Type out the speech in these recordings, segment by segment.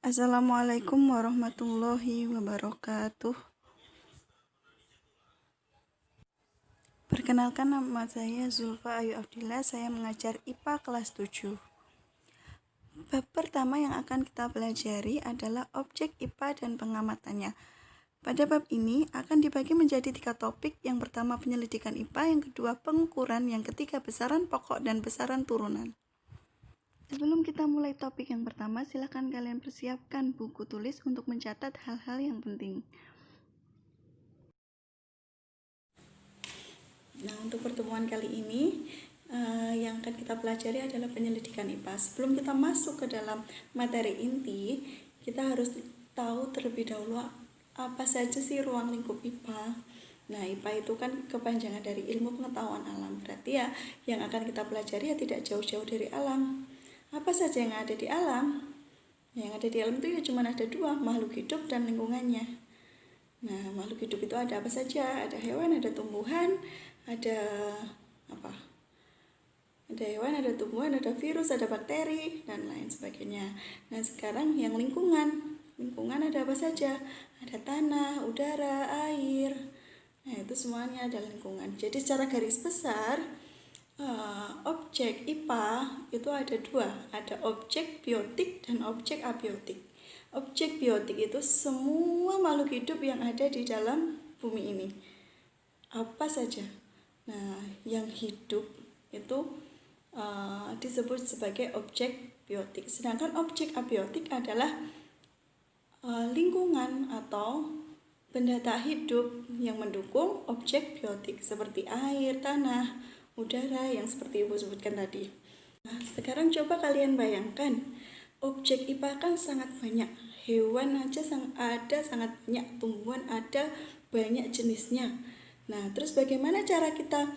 Assalamualaikum warahmatullahi wabarakatuh. Perkenalkan, nama saya Zulfa Ayu Abdillah. Saya mengajar IPA kelas 7. Bab pertama yang akan kita pelajari adalah objek IPA dan pengamatannya. Pada bab ini akan dibagi menjadi 3 topik. Yang pertama penyelidikan IPA, yang kedua pengukuran, yang ketiga besaran pokok dan besaran turunan. Sebelum kita mulai topik yang pertama, silakan kalian persiapkan buku tulis untuk mencatat hal-hal yang penting. Nah, untuk pertemuan kali ini yang akan kita pelajari adalah penyelidikan IPA. Sebelum kita masuk ke dalam materi inti, kita harus tahu terlebih dahulu apa saja sih ruang lingkup IPA. Nah, IPA itu kan kepanjangan dari ilmu pengetahuan alam. Berarti ya yang akan kita pelajari ya tidak jauh-jauh dari alam. Apa saja yang ada di alam? Yang ada di alam itu ya cuma ada 2, makhluk hidup dan lingkungannya. Nah, makhluk hidup itu ada apa saja? Ada hewan, ada tumbuhan, ada apa? Ada hewan, ada tumbuhan, ada virus, ada bakteri, dan lain sebagainya. Nah, sekarang yang lingkungan. Lingkungan ada apa saja? Ada tanah, udara, air. Nah, itu semuanya adalah lingkungan. Jadi secara garis besar, objek IPA itu ada 2. Ada objek biotik dan objek abiotik. Objek biotik itu semua makhluk hidup yang ada di dalam bumi ini. Apa saja? Nah, yang hidup itu disebut sebagai objek biotik. Sedangkan objek abiotik adalah lingkungan atau benda tak hidup yang mendukung objek biotik seperti air, tanah, udara yang seperti Ibu sebutkan tadi. Nah, sekarang coba kalian bayangkan, objek IPA kan sangat banyak. Hewan aja ada sangat banyak, tumbuhan ada banyak jenisnya. Nah, terus bagaimana cara kita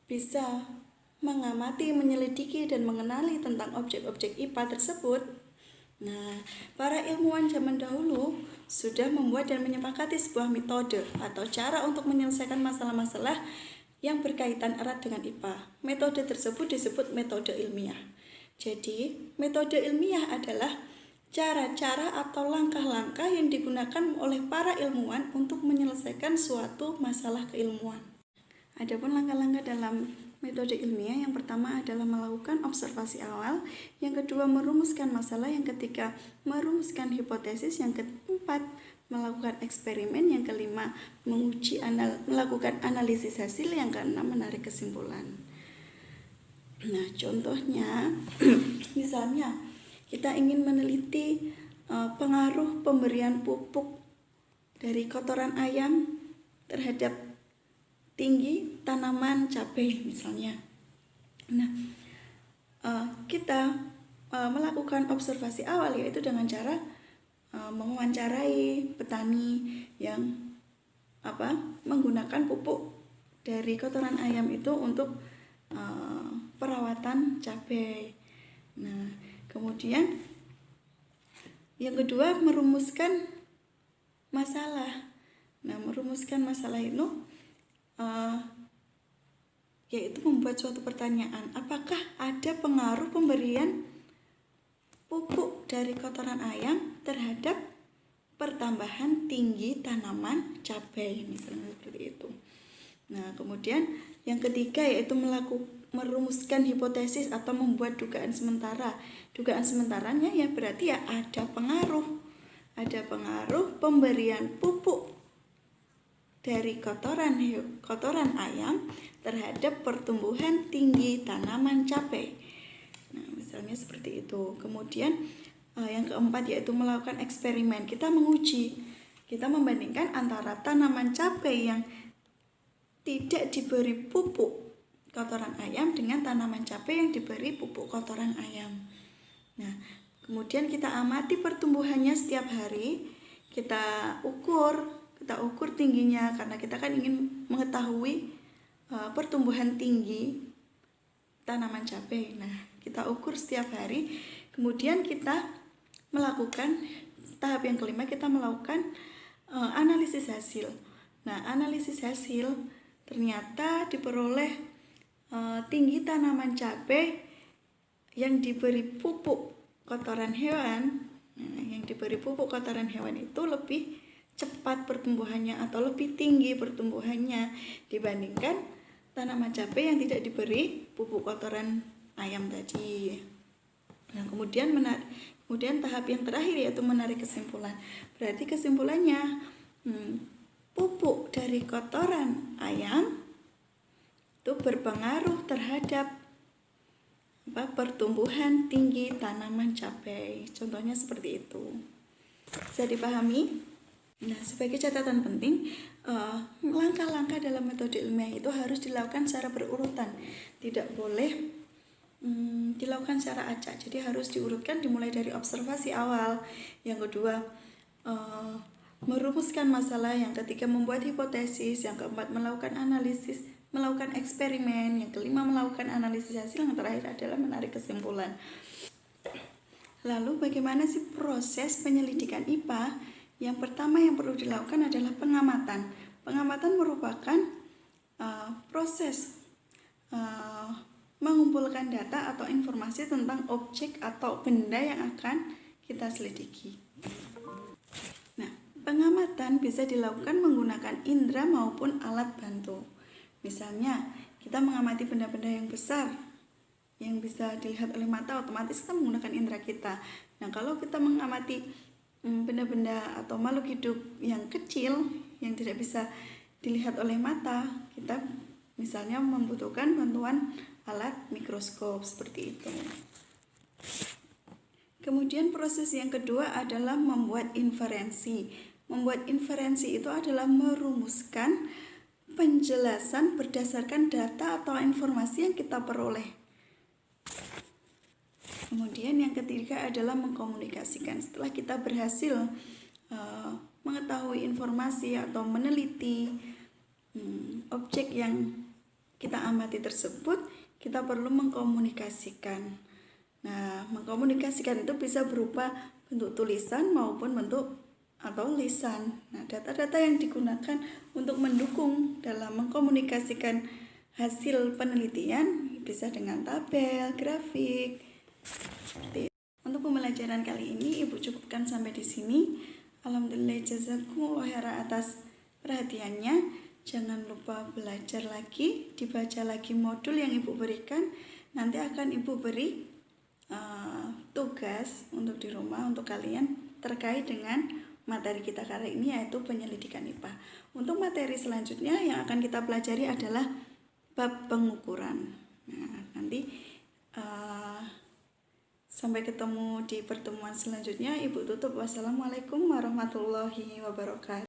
bisa mengamati, menyelidiki, dan mengenali tentang objek-objek IPA tersebut? Nah, para ilmuwan zaman dahulu sudah membuat dan menyepakati sebuah metode atau cara untuk menyelesaikan masalah-masalah yang berkaitan erat dengan IPA. Metode tersebut disebut metode ilmiah. Jadi, metode ilmiah adalah cara-cara atau langkah-langkah yang digunakan oleh para ilmuwan untuk menyelesaikan suatu masalah keilmuan. Adapun langkah-langkah dalam metode ilmiah, yang pertama adalah melakukan observasi awal, yang kedua merumuskan masalah, yang ketiga merumuskan hipotesis, yang keempat melakukan eksperimen, yang kelima melakukan analisis hasil, yang keenam menarik kesimpulan. Nah, contohnya misalnya kita ingin meneliti pengaruh pemberian pupuk dari kotoran ayam terhadap tinggi tanaman cabai misalnya. Nah, kita melakukan observasi awal yaitu dengan cara mewawancarai petani yang menggunakan pupuk dari kotoran ayam itu untuk perawatan cabai. Nah, kemudian yang kedua merumuskan masalah. Nah, merumuskan masalah itu yaitu membuat suatu pertanyaan, apakah ada pengaruh pemberian pupuk dari kotoran ayam terhadap pertambahan tinggi tanaman cabai, misalnya seperti itu. Nah, kemudian yang ketiga yaitu merumuskan hipotesis atau membuat dugaan sementara. Dugaan sementaranya ya berarti ya ada pengaruh pemberian pupuk dari kotoran ayam terhadap pertumbuhan tinggi tanaman cabai. Nah, misalnya seperti itu. Kemudian yang keempat yaitu melakukan eksperimen. Kita membandingkan antara tanaman cabai yang tidak diberi pupuk kotoran ayam dengan tanaman cabai yang diberi pupuk kotoran ayam. Nah, kemudian kita amati pertumbuhannya setiap hari. Kita ukur tingginya karena kita kan ingin mengetahui pertumbuhan tinggi tanaman cabai. Nah, kita ukur setiap hari. Kemudian kita melakukan tahap yang kelima, kita melakukan analisis hasil. Nah, analisis hasil ternyata diperoleh tinggi tanaman cabai yang diberi pupuk kotoran hewan, yang diberi pupuk kotoran hewan itu lebih cepat pertumbuhannya atau lebih tinggi pertumbuhannya dibandingkan tanaman cabai yang tidak diberi pupuk kotoran ayam tadi. Nah, kemudian tahap yang terakhir yaitu menarik kesimpulan. Berarti kesimpulannya pupuk dari kotoran ayam itu berpengaruh terhadap pertumbuhan tinggi tanaman cabai. Contohnya seperti itu. Bisa dipahami? Nah, sebagai catatan penting, langkah-langkah dalam metode ilmiah itu harus dilakukan secara berurutan. Tidak boleh dilakukan secara acak. Jadi harus diurutkan, dimulai dari observasi awal. Yang kedua, merumuskan masalah. Yang ketiga, membuat hipotesis. Yang keempat, melakukan analisis, melakukan eksperimen. Yang kelima, melakukan analisis hasil. Yang terakhir adalah menarik kesimpulan. Lalu bagaimana sih proses penyelidikan IPA? Yang pertama yang perlu dilakukan adalah pengamatan. Pengamatan merupakan proses mengumpulkan data atau informasi tentang objek atau benda yang akan kita selidiki. Nah, pengamatan bisa dilakukan menggunakan indera maupun alat bantu. Misalnya, kita mengamati benda-benda yang besar yang bisa dilihat oleh mata, otomatis kita menggunakan indera kita. Nah, kalau kita mengamati benda-benda atau makhluk hidup yang kecil yang tidak bisa dilihat oleh mata, kita misalnya membutuhkan bantuan alat mikroskop seperti itu. Kemudian proses yang kedua adalah membuat inferensi. Membuat inferensi itu adalah merumuskan penjelasan berdasarkan data atau informasi yang kita peroleh. Kemudian yang ketiga adalah mengkomunikasikan. Setelah kita berhasil mengetahui informasi atau meneliti objek yang kita amati tersebut, kita perlu mengkomunikasikan. Nah, mengkomunikasikan itu bisa berupa bentuk tulisan maupun bentuk atau lisan. Nah, data-data yang digunakan untuk mendukung dalam mengkomunikasikan hasil penelitian bisa dengan tabel, grafik. Untuk pembelajaran kali ini Ibu cukupkan sampai di sini. Alhamdulillah, jazakumullah khairan atas perhatiannya. Jangan lupa belajar lagi, dibaca lagi modul yang Ibu berikan. Nanti akan Ibu beri tugas untuk di rumah untuk kalian terkait dengan materi kita kali ini, yaitu penyelidikan IPA. Untuk materi selanjutnya yang akan kita pelajari adalah bab pengukuran. Nah, nanti sampai ketemu di pertemuan selanjutnya. Ibu tutup. Wassalamualaikum warahmatullahi wabarakatuh.